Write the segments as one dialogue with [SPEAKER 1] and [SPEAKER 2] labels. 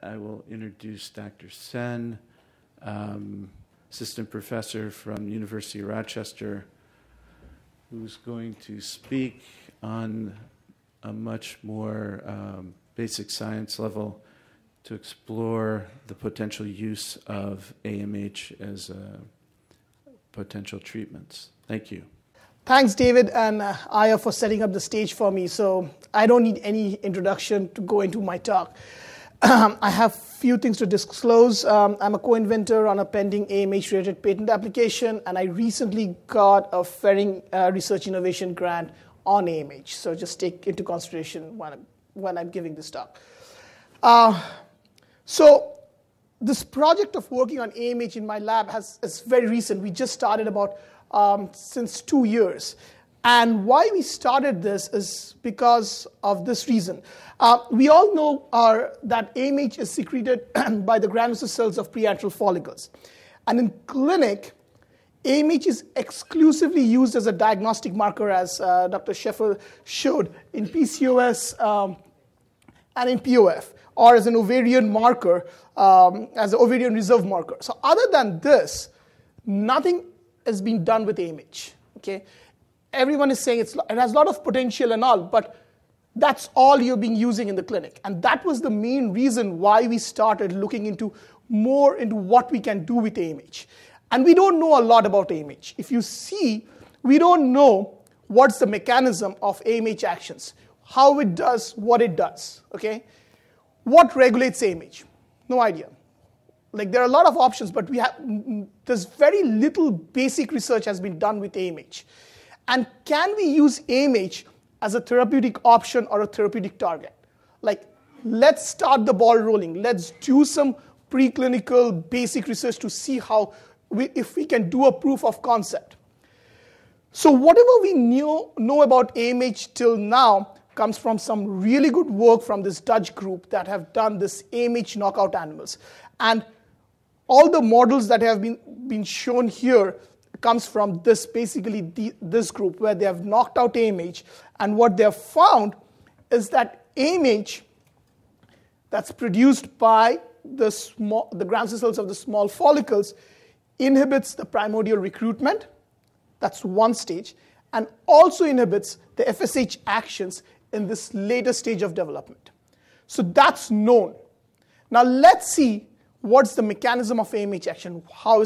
[SPEAKER 1] I will introduce Dr. Sen, assistant professor from the University of Rochester, who's going to speak on a much more basic science level to explore the potential use of AMH as potential treatments. Thank you.
[SPEAKER 2] Thanks, David and Aya, for setting up the stage for me. So I don't need any introduction to go into my talk. I have few things to disclose. I'm a co-inventor on a pending AMH-related patent application, and I recently got a Ferring Research Innovation Grant on AMH. So just take into consideration when I'm giving this talk. So this project of working on AMH in my lab is very recent. We just started about since 2 years. And why we started this is because of this reason. We all know that AMH is secreted by the granulocyte cells of preantral follicles. And in clinic, AMH is exclusively used as a diagnostic marker, as Dr. Sheffer showed, in PCOS and in POF, or as an ovarian marker, as an ovarian reserve marker. So other than this, nothing has been done with AMH. Okay? Everyone is saying it has a lot of potential and all, but that's all you've been using in the clinic. And that was the main reason why we started looking more into what we can do with AMH. And we don't know a lot about AMH. If you see, we don't know what's the mechanism of AMH actions, how it does what it does. Okay? What regulates AMH? No idea. Like, there are a lot of options, but there's very little basic research has been done with AMH. And can we use AMH as a therapeutic option or a therapeutic target? Like, let's start the ball rolling. Let's do some preclinical basic research to see if we can do a proof of concept. So whatever we know about AMH till now comes from some really good work from this Dutch group that have done this AMH knockout animals. And all the models that have been shown here comes from this group where they have knocked out AMH, and what they have found is that AMH that's produced by the granulocyte cells of the small follicles inhibits the primordial recruitment. That's one stage, and also inhibits the FSH actions in this later stage of development. So that's known. Now let's see what's the mechanism of AMH action, how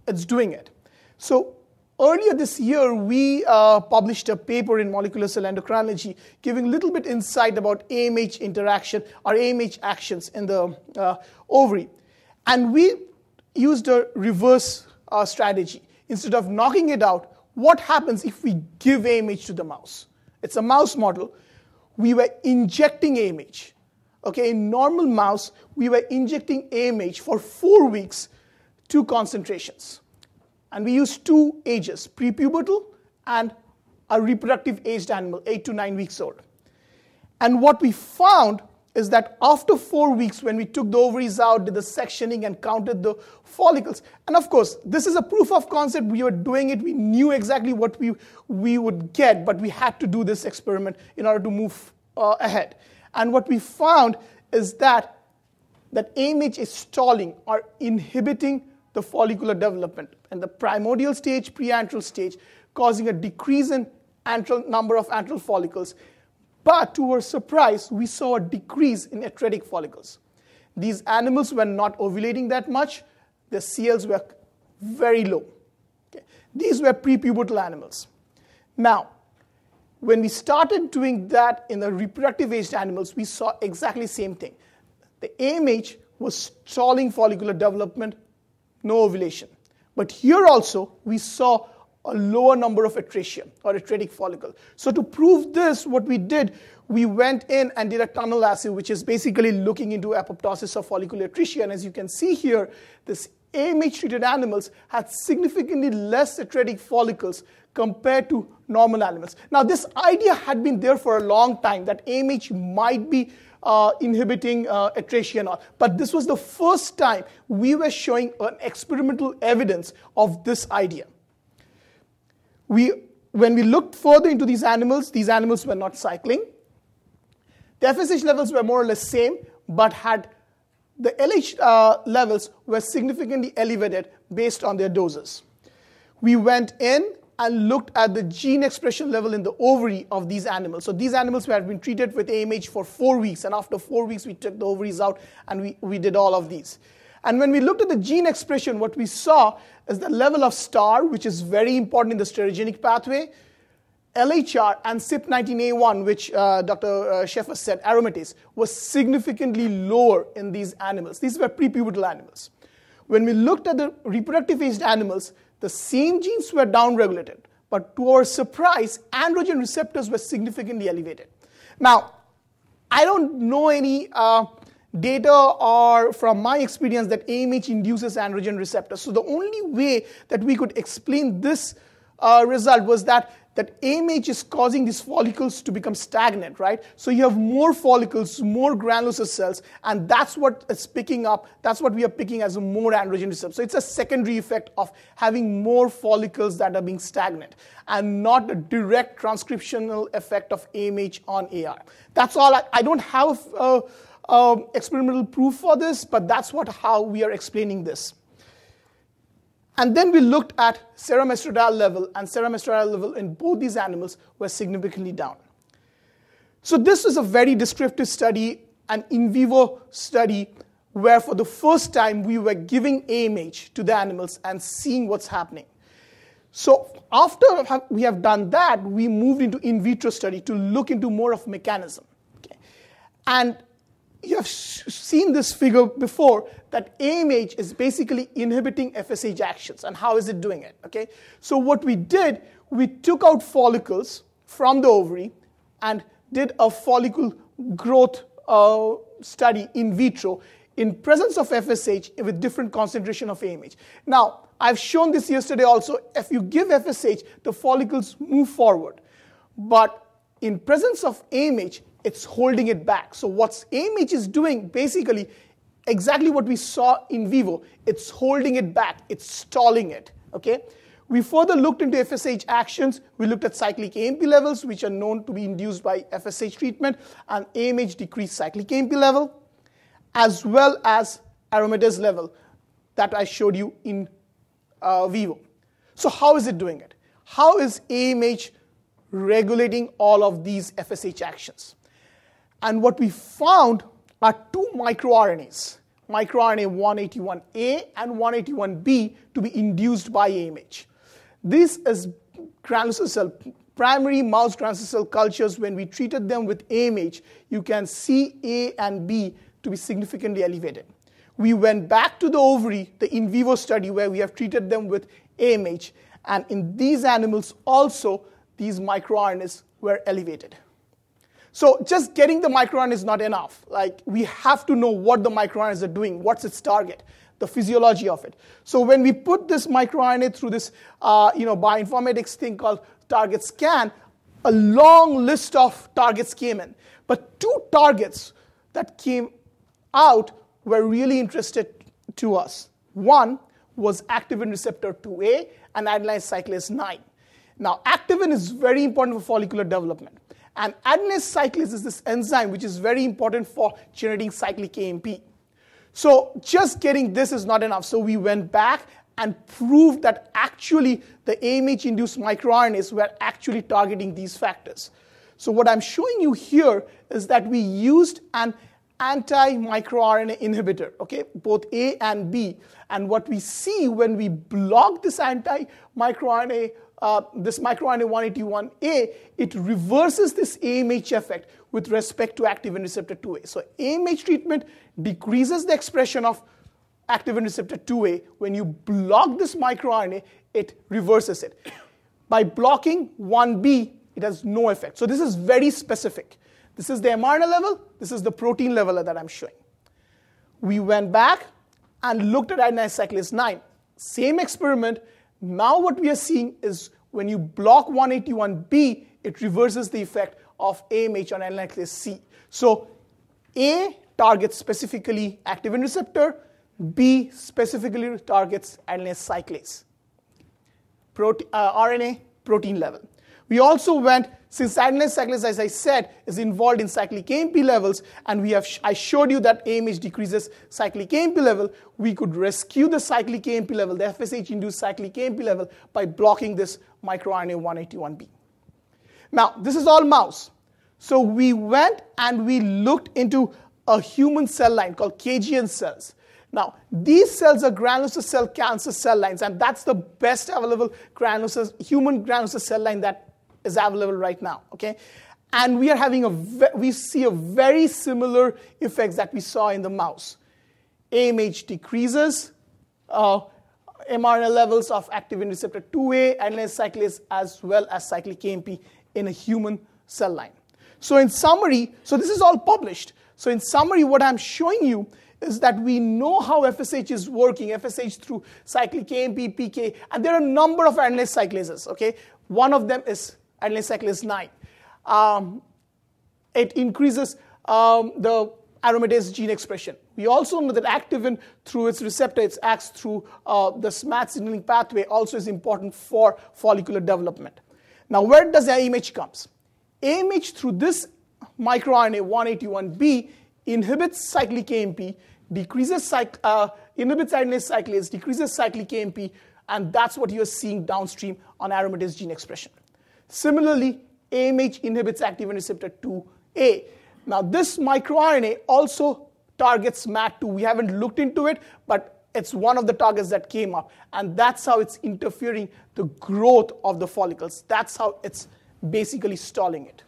[SPEAKER 2] it's doing it. So earlier this year, we published a paper in Molecular Cell Endocrinology giving a little bit insight about AMH interaction or AMH actions in the ovary. And we used a reverse strategy. Instead of knocking it out, what happens if we give AMH to the mouse? It's a mouse model. We were injecting AMH. Okay, in normal mouse, we were injecting AMH for 4 weeks, 2 concentrations. And we used 2 ages, prepubertal and a reproductive aged animal, 8 to 9 weeks old. And what we found is that after 4 weeks, when we took the ovaries out, did the sectioning, and counted the follicles, and of course, this is a proof of concept. We were doing it. We knew exactly what we would get, but we had to do this experiment in order to move ahead. And what we found is that AMH is stalling or inhibiting the follicular development in the primordial stage, preantral stage, causing a decrease in number of antral follicles. But to our surprise, we saw a decrease in atretic follicles. These animals were not ovulating that much. The CLs were very low. Okay. These were prepubertal animals. Now, when we started doing that in the reproductive aged animals, we saw exactly the same thing. The AMH was stalling follicular development, no ovulation. But here also, we saw a lower number of atresia or atretic follicle. So to prove this, what we did, we went in and did a tunnel assay, which is basically looking into apoptosis of follicular atresia. And as you can see here, this AMH-treated animals had significantly less atretic follicles compared to normal animals. Now, this idea had been there for a long time, that AMH might be inhibiting atresia and all. But this was the first time we were showing an experimental evidence of this idea. When we looked further into these animals were not cycling. The FSH levels were more or less same, but had the LH levels were significantly elevated based on their doses. We went in and looked at the gene expression level in the ovary of these animals. So these animals had been treated with AMH for 4 weeks, and after 4 weeks we took the ovaries out and we did all of these. And when we looked at the gene expression, what we saw is the level of STAR, which is very important in the steroidogenic pathway, LHR, and CYP19A1, which Dr. Sheffer said, aromatase, was significantly lower in these animals. These were prepubertal animals. When we looked at the reproductive aged animals, the same genes were downregulated, but to our surprise, androgen receptors were significantly elevated. Now, I don't know any data or from my experience that AMH induces androgen receptors. So the only way that we could explain this result was that AMH is causing these follicles to become stagnant, right? So you have more follicles, more granulosa cells, and that's what it's picking up. That's what we are picking as a more androgen receptor. So it's a secondary effect of having more follicles that are being stagnant and not a direct transcriptional effect of AMH on AR. That's all. I don't have experimental proof for this, but that's how we are explaining this. And then we looked at serum estradiol level, and serum estradiol level in both these animals were significantly down. So this is a very descriptive study, an in vivo study, where for the first time we were giving AMH to the animals and seeing what's happening. So after we have done that, we moved into in vitro study to look into more of mechanism. Okay? And you have seen this figure before, that AMH is basically inhibiting FSH actions. And how is it doing it? Okay? So what we did, we took out follicles from the ovary and did a follicle growth study in vitro in presence of FSH with different concentration of AMH. Now, I've shown this yesterday also. If you give FSH, the follicles move forward. But in presence of AMH, it's holding it back. So what AMH is doing, basically, exactly what we saw in vivo. It's holding it back. It's stalling it. Okay? We further looked into FSH actions. We looked at cyclic AMP levels, which are known to be induced by FSH treatment, and AMH decreased cyclic AMP level, as well as aromatase level that I showed you in vivo. So how is it doing it? How is AMH regulating all of these FSH actions? And what we found are two microRNAs, microRNA 181A and 181B, to be induced by AMH. This is granulosa cell, primary mouse granulosa cell cultures. When we treated them with AMH, you can see A and B to be significantly elevated. We went back to the ovary, the in vivo study, where we have treated them with AMH, and in these animals also, these microRNAs were elevated. So just getting the microRNA is not enough. Like, we have to know what the microRNAs are doing, what's its target, the physiology of it. So when we put this microRNA through this bioinformatics thing called target scan, a long list of targets came in. But two targets that came out were really interested to us. One was activin receptor 2A and adenylate cyclase 9. Now, activin is very important for follicular development. And adenylate cyclase is this enzyme which is very important for generating cyclic AMP. So just getting this is not enough. So we went back and proved that actually the AMH-induced microRNAs were actually targeting these factors. So what I'm showing you here is that we used an anti-microRNA inhibitor, okay, both A and B. And what we see when we block this anti-microRNA, this microRNA 181A, it reverses this AMH effect with respect to activin receptor 2A. So AMH treatment decreases the expression of activin receptor 2A. When you block this microRNA, it reverses it. By blocking 1B, it has no effect. So this is very specific. This is the mRNA level. This is the protein level that I'm showing. We went back and looked at adenylate cyclase 9. Same experiment. Now what we are seeing is when you block 181B, it reverses the effect of AMH on adenylate cyclase C. So A targets specifically activin receptor. B specifically targets adenylate cyclase. RNA protein level. We also went Since adenylate cyclase, as I said, is involved in cyclic AMP levels, and I showed you that AMH decreases cyclic AMP level, we could rescue the cyclic AMP level, the FSH-induced cyclic AMP level, by blocking this microRNA 181B. Now, this is all mouse. So we went and we looked into a human cell line called KGN cells. Now, these cells are granulosa cell cancer cell lines, and that's the best available human granulosa cell line that is available right now. Okay, and we are having we see a very similar effects that we saw in the mouse. AMH decreases, mRNA levels of activin receptor 2A, adenylate cyclase, as well as cyclic AMP in a human cell line. So in summary, so this is all published. So in summary, what I'm showing you is that we know how FSH is working, FSH through cyclic AMP, PK, and there are a number of adenylate cyclases, okay? One of them is adenylate cyclase 9. It increases the aromatase gene expression. We also know that activin, through its receptor, it acts through the SMAD signaling pathway, also is important for follicular development. Now, where does AMH comes? AMH through this microRNA 181B inhibits cyclic AMP, inhibits adenylate cyclase, decreases cyclic AMP, and that's what you're seeing downstream on aromatase gene expression. Similarly, AMH inhibits activin receptor 2A. Now, this microRNA also targets MAT2. We haven't looked into it, but it's one of the targets that came up, and that's how it's interfering the growth of the follicles. That's how it's basically stalling it.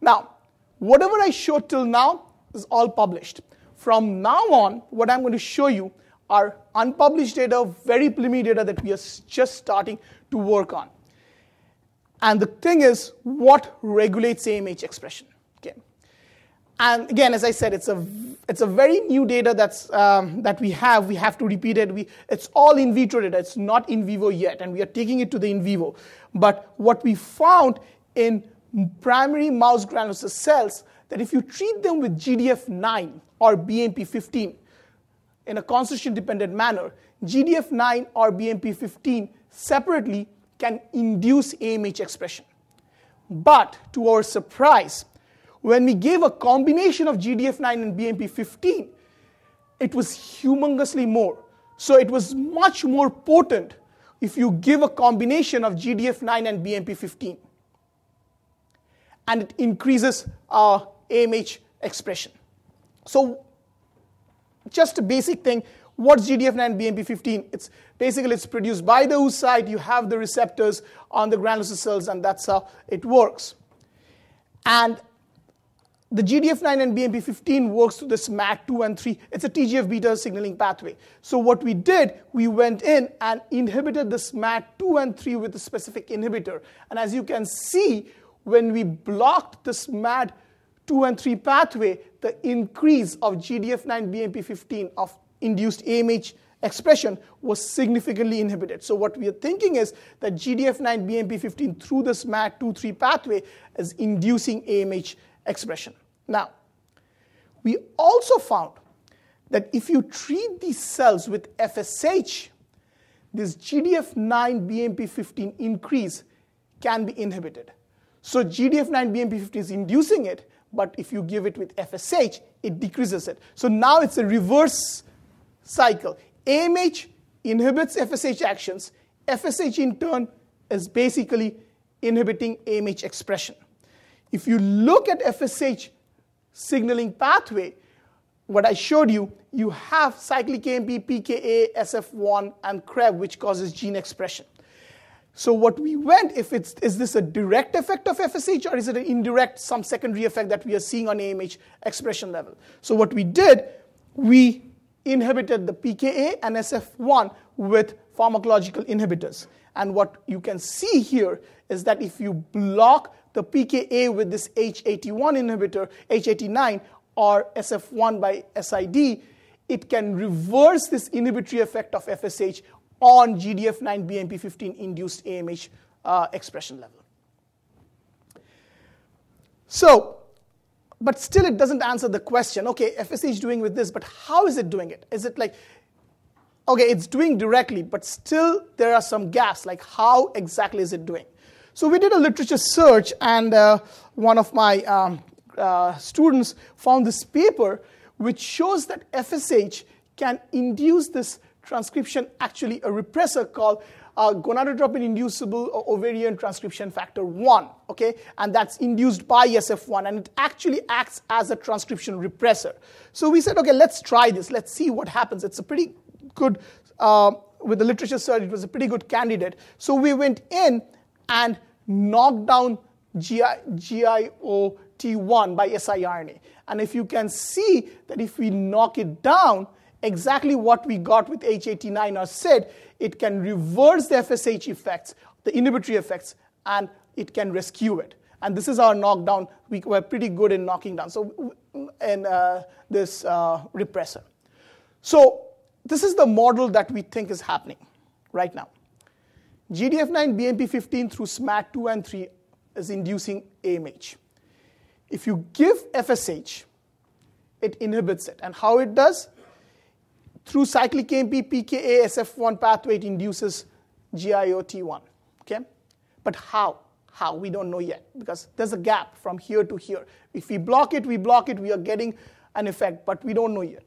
[SPEAKER 2] Now, whatever I showed till now is all published. From now on, what I'm going to show you are unpublished data, very preliminary data that we are just starting to work on. And the thing is, what regulates AMH expression? Okay. And again, as I said, it's a very new data that we have. We have to repeat it. It's all in vitro data. It's not in vivo yet, and we are taking it to the in vivo. But what we found in primary mouse granulosa cells, that if you treat them with GDF9 or BMP15 in a concentration-dependent manner, GDF9 or BMP15 separately can induce AMH expression. But to our surprise, when we gave a combination of GDF9 and BMP15, it was humongously more. So it was much more potent if you give a combination of GDF9 and BMP15. And it increases AMH expression. So just a basic thing, what's GDF9 and BMP15? It's produced by the oocyte. You have the receptors on the granulosa cells, and that's how it works. And the GDF9 and BMP15 works through this MAT2 and 3. It's a TGF-beta signaling pathway. So what we did, we went in and inhibited this MAT2 and 3 with a specific inhibitor. And as you can see, when we blocked this MAT2 and 3 pathway, the increase of GDF9 BMP15 of induced AMH expression was significantly inhibited. So what we are thinking is that GDF9 BMP15 through this MAT2-3 pathway is inducing AMH expression. Now, we also found that if you treat these cells with FSH, this GDF9 BMP15 increase can be inhibited. So GDF9 BMP15 is inducing it, but if you give it with FSH, it decreases it. So now it's a reverse cycle. AMH inhibits FSH actions. FSH in turn is basically inhibiting AMH expression. If you look at FSH signaling pathway, what I showed you, you have cyclic AMP, PKA, SF1, and CREB, which causes gene expression. So what we went, is this a direct effect of FSH, or is it an indirect, some secondary effect that we are seeing on AMH expression level? So what we did, we inhibited the PKA and SF1 with pharmacological inhibitors. And what you can see here is that if you block the PKA with this H81 inhibitor, H89, or SF1 by SID, it can reverse this inhibitory effect of FSH on GDF9 BMP15 induced AMH expression level. So, but still it doesn't answer the question, okay, FSH is doing with this, but how is it doing it? Is it like, okay, it's doing directly, but still there are some gaps, like how exactly is it doing? So we did a literature search, and one of my students found this paper which shows that FSH can induce this transcription, actually a repressor called gonadotropin-inducible ovarian transcription factor 1, okay? And that's induced by SF1, and it actually acts as a transcription repressor. So we said, okay, let's try this. Let's see what happens. It's a pretty good, with the literature search, it was a pretty good candidate. So we went in and knocked down GIOT1 by siRNA. And if you can see that if we knock it down, exactly what we got with H89 or SID, it can reverse the FSH effects, the inhibitory effects, and it can rescue it. And this is our knockdown. We were pretty good in knocking down this repressor. So this is the model that we think is happening right now. GDF9, BMP15 through SMAD2 and 3 is inducing AMH. If you give FSH, it inhibits it. And how it does? Through cyclic AMP, PKA, SF1 pathway, it induces GIOT1. Okay? But how? How? We don't know yet, because there's a gap from here to here. If we block it, we are getting an effect, but we don't know yet.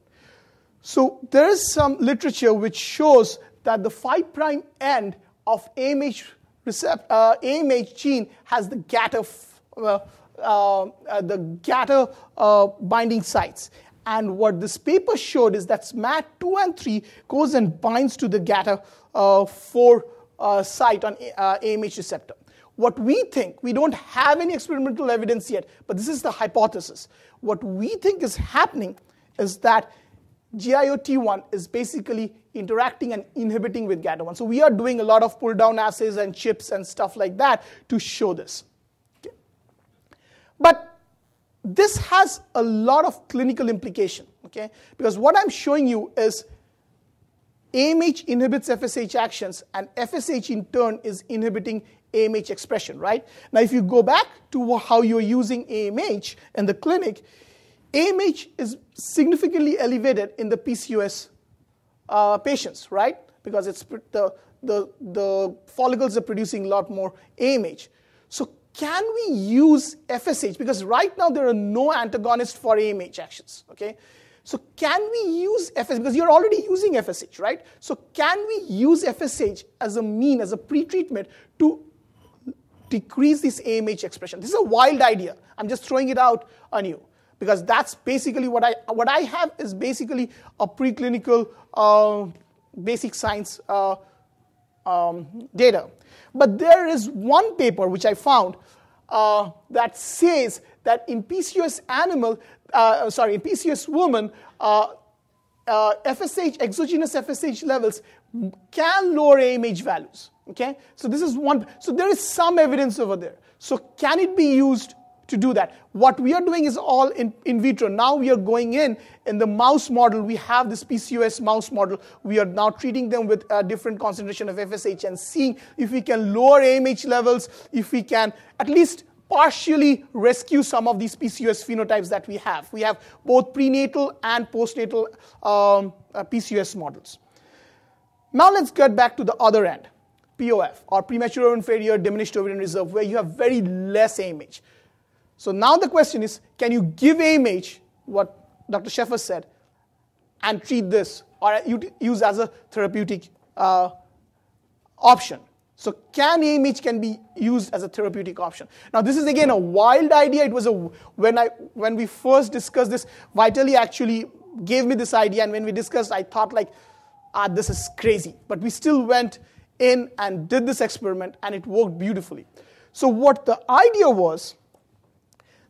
[SPEAKER 2] So there is some literature which shows that the 5' end of AMH gene has the GATA binding sites. And what this paper showed is that SMAD2 and 3 goes and binds to the GATA4 site on AMH receptor. What we think, we don't have any experimental evidence yet, but this is the hypothesis. What we think is happening is that GIOT1 is basically interacting and inhibiting with GATA1. So we are doing a lot of pull-down assays and chips and stuff like that to show this. Okay. But this has a lot of clinical implication, okay? Because what I'm showing you is AMH inhibits FSH actions, and FSH in turn is inhibiting AMH expression, right? Now, if you go back to how you're using AMH in the clinic, AMH is significantly elevated in the PCOS patients, right? Because it's the follicles are producing a lot more AMH. So can we use FSH? Because right now there are no antagonists for AMH actions, okay? So can we use FSH? Because you're already using FSH, right? So can we use FSH as a mean, as a pre-treatment to decrease this AMH expression? This is a wild idea. I'm just throwing it out on you, because that's basically what I have is basically a preclinical basic science data. But there is one paper which I found that says that in PCOS in PCOS woman, FSH, exogenous FSH levels can lower AMH values. Okay, so this is one. So there is some evidence over there. So can it be used to do that? What we are doing is all in vitro. Now we are going in the mouse model. We have this PCOS mouse model. We are now treating them with a different concentration of FSH and seeing if we can lower AMH levels, if we can at least partially rescue some of these PCOS phenotypes that we have. We have both prenatal and postnatal PCOS models. Now let's get back to the other end, POF, or premature ovarian failure, diminished ovarian reserve, where you have very less AMH. So now the question is, can you give AMH, what Dr. Sheffer said, and treat this, or use as a therapeutic option? So can AMH be used as a therapeutic option? Now this is again a wild idea. It was when we first discussed this, Vitaly actually gave me this idea, and when we discussed, I thought like, this is crazy. But we still went in and did this experiment, and it worked beautifully. So what the idea was,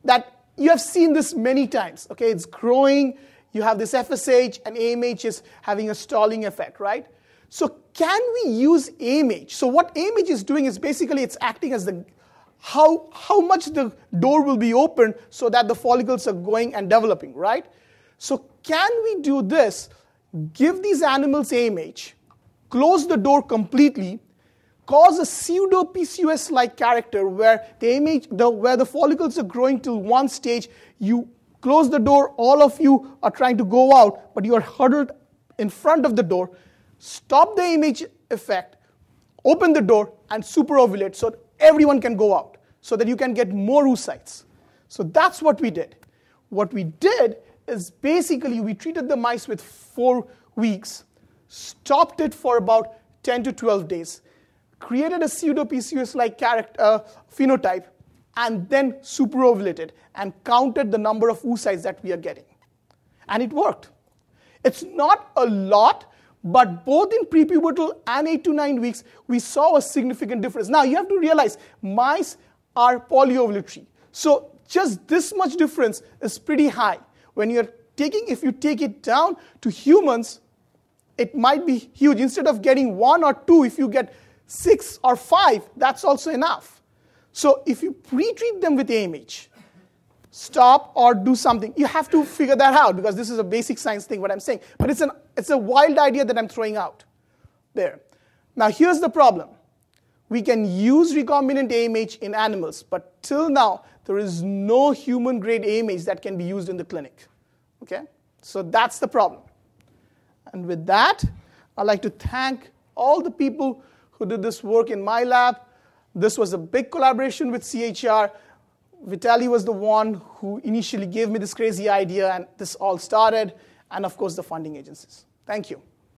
[SPEAKER 2] that you have seen this many times, okay? It's growing, you have this FSH, and AMH is having a stalling effect, right? So can we use AMH? So what AMH is doing is basically it's acting as how much the door will be open so that the follicles are going and developing, right? So can we do this, give these animals AMH, close the door completely, cause a pseudo PCOS-like character where where the follicles are growing till one stage, you close the door, all of you are trying to go out, but you are huddled in front of the door, stop the AMH effect, open the door, and superovulate. So everyone can go out so that you can get more oocytes. So that's what we did. What we did is basically we treated the mice with 4 weeks, stopped it for about 10 to 12 days, created a pseudo-PCOS-like phenotype, and then superovulated and counted the number of oocytes that we are getting. And it worked. It's not a lot, but both in prepubertal and 8 to 9 weeks, we saw a significant difference. Now, you have to realize mice are polyovulatory. So just this much difference is pretty high. If you take it down to humans, it might be huge. Instead of getting 1 or 2, if you get 6 or 5, that's also enough. So if you pre-treat them with AMH, stop or do something, you have to figure that out because this is a basic science thing, what I'm saying. But it's a wild idea that I'm throwing out there. Now here's the problem. We can use recombinant AMH in animals, but till now, there is no human-grade AMH that can be used in the clinic. Okay? So that's the problem. And with that, I'd like to thank all the people who did this work in my lab. This was a big collaboration with CHR. Vitaly was the one who initially gave me this crazy idea, and this all started, and of course the funding agencies. Thank you.